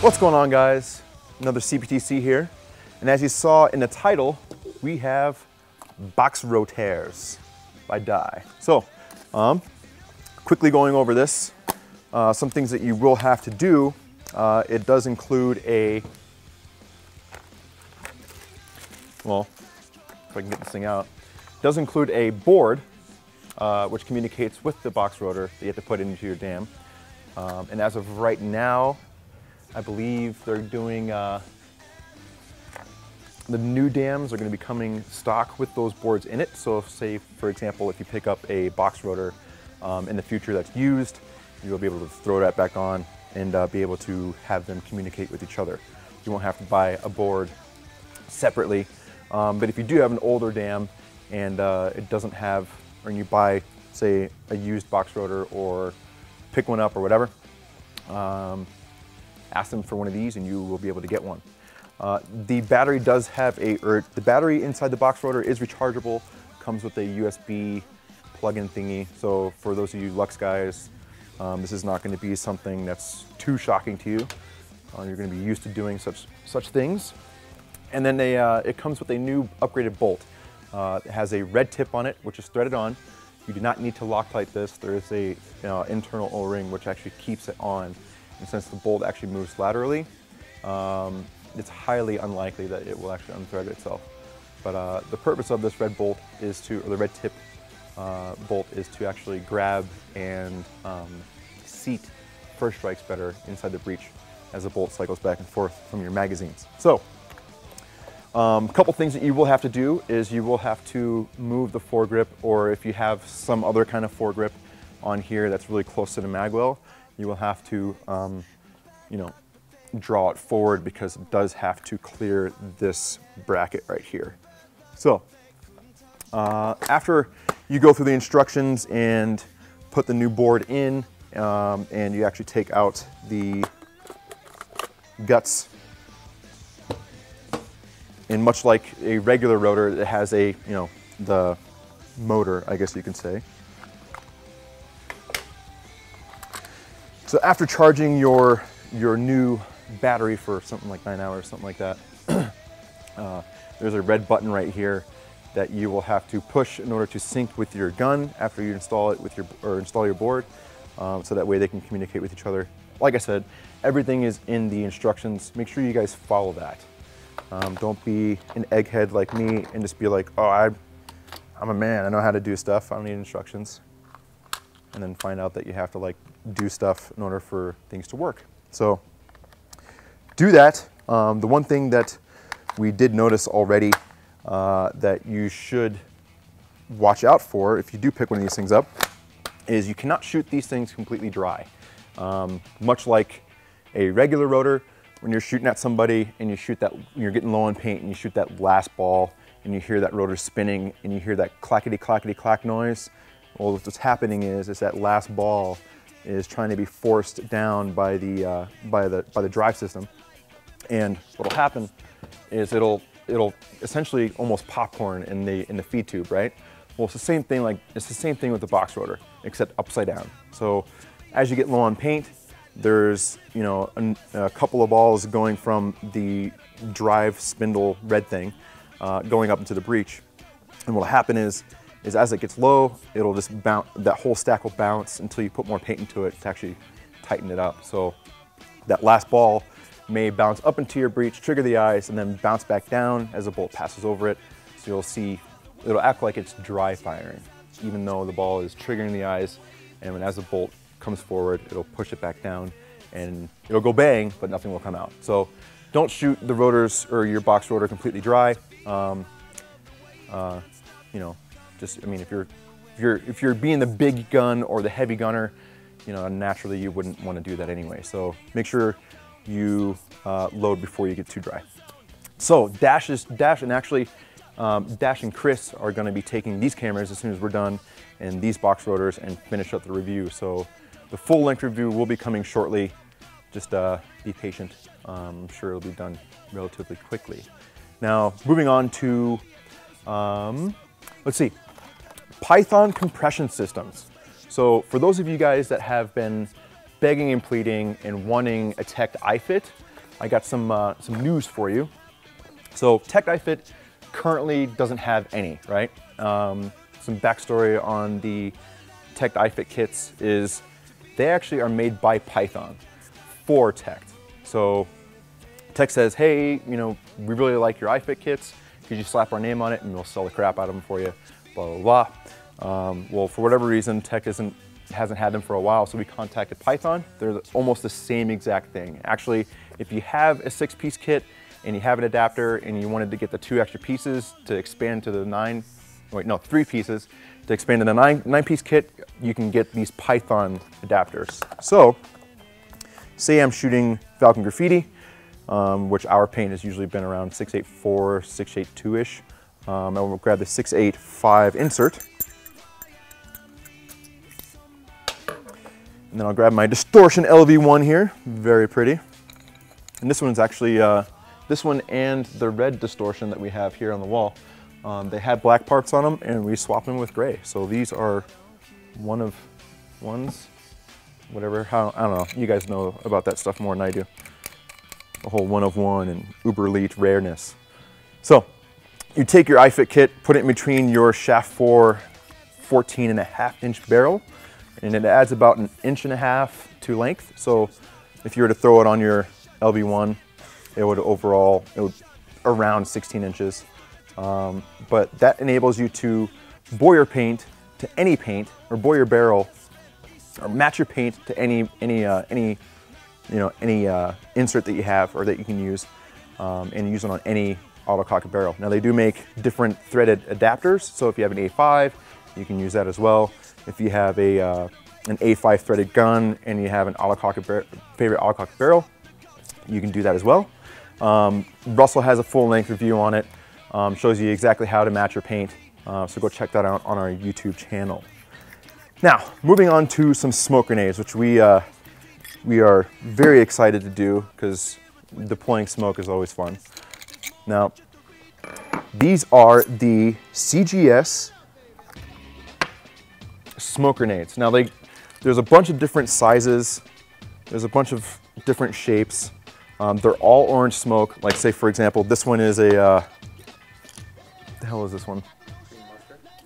What's going on, guys? Another CBTC here. And as you saw in the title, we have box Rotors by Die. So, quickly going over this, some things that you will have to do. It does include a, well, if I can get this thing out, it does include a board which communicates with the box rotor that you have to put into your dam. And as of right now, I believe they're doing, the new dams are going to be coming stock with those boards in it. So say, for example, if you pick up a box rotor in the future that's used, you'll be able to throw that back on and be able to have them communicate with each other. You won't have to buy a board separately. But if you do have an older dam and it doesn't have, or you buy, say, a used box rotor or pick one up or whatever, ask them for one of these and you will be able to get one. The battery does have the battery inside the box rotor is rechargeable, comes with a USB plug-in thingy. So for those of you Lux guys, this is not going to be something that's too shocking to you. You're going to be used to doing such things. And then it comes with a new upgraded bolt. It has a red tip on it, which is threaded on. You do not need to Loctite this. There is a internal O-ring which actually keeps it on. And since the bolt actually moves laterally, it's highly unlikely that it will actually unthread itself. But the purpose of this red bolt is to, or the red tip bolt is to actually grab and seat first strikes better inside the breech as the bolt cycles back and forth from your magazines. So, a couple things that you will have to do is you will have to move the foregrip, or if you have some other kind of foregrip on here that's really close to the magwell, you will have to, draw it forward because it does have to clear this bracket right here. So, after you go through the instructions and put the new board in, and you actually take out the guts, and much like a regular rotor, it has a, the motor, I guess you can say. So after charging your new battery for something like 9 hours, something like that, there's a red button right here that you will have to push in order to sync with your gun after you install it with install your board, so that way they can communicate with each other. Like I said, everything is in the instructions. Make sure you guys follow that. Don't be an egghead like me and just be like, oh, I'm a man, I know how to do stuff, I don't need instructions. And then find out that you have to do stuff in order for things to work. So do that. The one thing that we did notice already that you should watch out for if you do pick one of these things up is you cannot shoot these things completely dry. Much like a regular rotor, when you're shooting at somebody and you shoot that, you're getting low on paint and you shoot that last ball and you hear that rotor spinning and you hear that clackety clackety clack noise, well, what's happening is that last ball is trying to be forced down by the drive system, and what'll happen is it'll essentially almost popcorn in the feed tube, right? Well, it's the same thing with the box rotor, except upside down. So as you get low on paint, there's a couple of balls going from the drive spindle red thing going up into the breech, and what'll happen is as it gets low, it'll just bounce, that whole stack will bounce until you put more paint into it to actually tighten it up. So that last ball may bounce up into your breech, trigger the eyes, and then bounce back down as the bolt passes over it. So you'll see, it'll act like it's dry firing, even though the ball is triggering the eyes, and as the bolt comes forward, it'll push it back down and it'll go bang, but nothing will come out. So don't shoot the rotors or your box rotor completely dry. If you're being the big gun or the heavy gunner, naturally you wouldn't want to do that anyway. So make sure you load before you get too dry. So Dash and Chris are going to be taking these cameras as soon as we're done, and these box rotors, and finish up the review. So the full length review will be coming shortly. Just be patient. I'm sure it'll be done relatively quickly. Now, moving on to, let's see, Python compression systems. So for those of you guys that have been begging and pleading and wanting a TechT iFit, I got some news for you. So TechT iFit currently doesn't have any, right? Some backstory on the TechT iFit kits is they actually are made by Python for TechT. So TechT says, hey, you know, we really like your iFit kits. Could you slap our name on it and we'll sell the crap out of them for you, blah, blah, blah. Well, for whatever reason, TechT hasn't had them for a while, so we contacted Python. They're almost the same exact thing. Actually, if you have a 6-piece kit and you have an adapter and you wanted to get the 2 extra pieces to expand to the 3 pieces to expand to the 9-piece kit, you can get these Python adapters. So, say I'm shooting Falcon Graffiti, which our paint has usually been around 684, 682-ish. I will grab the 685 insert. And then I'll grab my distortion LV1 here, very pretty. And this one's actually, this one and the red distortion that we have here on the wall, they had black parts on them and we swapped them with gray. So these are one of ones, whatever, I don't know, you guys know about that stuff more than I do. The whole 1 of 1 and uber elite rareness. So you take your iFit kit, put it in between your shaft 4 14.5-inch barrel, and it adds about 1.5 inches to length. So if you were to throw it on your LV1, it would around 16 inches. But that enables you to bore your paint to any paint, or bore your barrel, or match your paint to any insert that you have or that you can use, and use it on any autocock barrel. Now they do make different threaded adapters, so if you have an A5, you can use that as well. If you have an A5 threaded gun and you have an favorite autocock barrel, you can do that as well. Russell has a full length review on it, shows you exactly how to match your paint, so go check that out on our YouTube channel. Now, moving on to some smoke grenades, which we are very excited to do because deploying smoke is always fun. Now, these are the CGS smoke grenades. Now, there's a bunch of different sizes. There's a bunch of different shapes. They're all orange smoke. Like, say, for example, this one is what the hell is this one?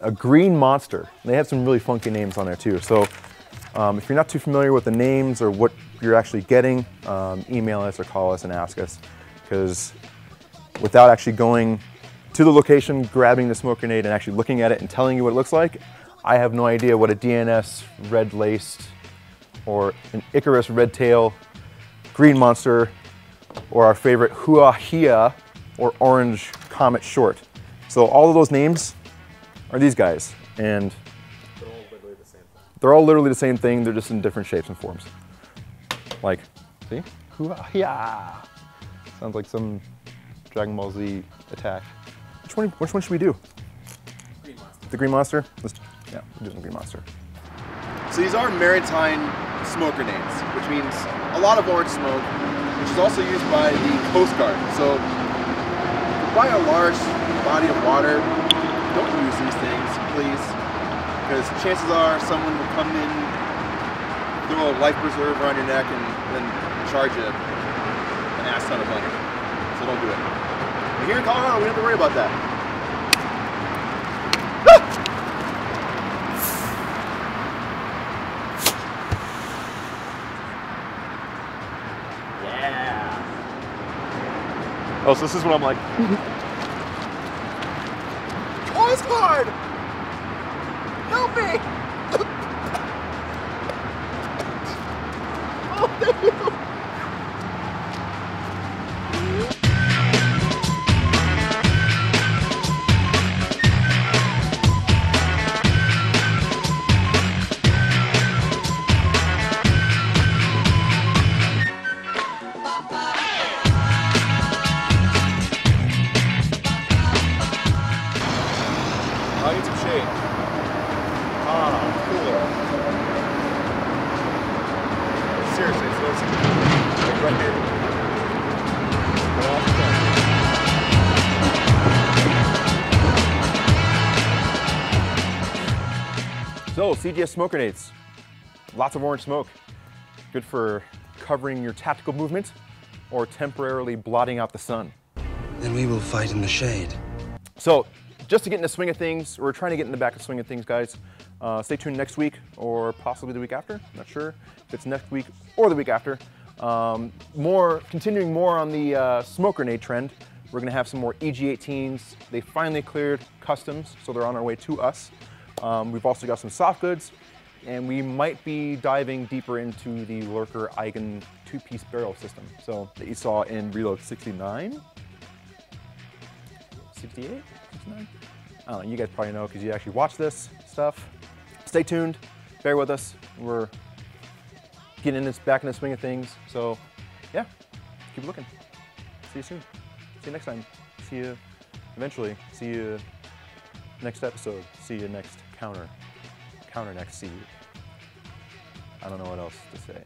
A green monster. They have some really funky names on there too. So if you're not too familiar with the names or what you're actually getting, email us or call us and ask us, because without actually going to the location, grabbing the smoke grenade and actually looking at it and telling you what it looks like, I have no idea what a DNS red laced or an Icarus red tail, green monster, or our favorite Huahia or orange comet short. So all of those names are these guys, and they're all literally the same thing. They're all literally the same thing, they're just in different shapes and forms. Like, see? Huahia. Sounds like some Dragon Ball Z attack. Which one should we do? Green monster. The green monster? Yeah, we're doing the green monster. So these are maritime smoke grenades, which means a lot of orange smoke, which is also used by the Coast Guard. So by a large body of water, don't use these things, please, because chances are someone will come in, throw a life preserver around your neck, and then charge you an ass ton of money. So don't do it. But here in Colorado, we don't have to worry about that. Oh, so this is what I'm like. Oh, it's hard! Help me! Oh, thank you! I need some shade. Ah, cooler. Seriously, so it's like right here. So, CGS smoke grenades. Lots of orange smoke. Good for covering your tactical movement. or temporarily blotting out the sun. Then we will fight in the shade. So, just to get in the swing of things, we're trying to get in the back of the swing of things, guys. Stay tuned next week or possibly the week after. Not sure if it's next week or the week after. Continuing more on the smoke grenade trend. We're gonna have some more EG-18s. They finally cleared customs, so they're on our way to us. We've also got some soft goods, and we might be diving deeper into the Lurker Eigen two-piece barrel system. So that you saw in Reload 69? 68? 69? I don't know, you guys probably know because you actually watch this stuff. Stay tuned, bear with us. We're getting back in the swing of things. So yeah, keep looking. See you soon. See you next time. See you eventually. See you next episode. See you next counter next. See you. I don't know what else to say.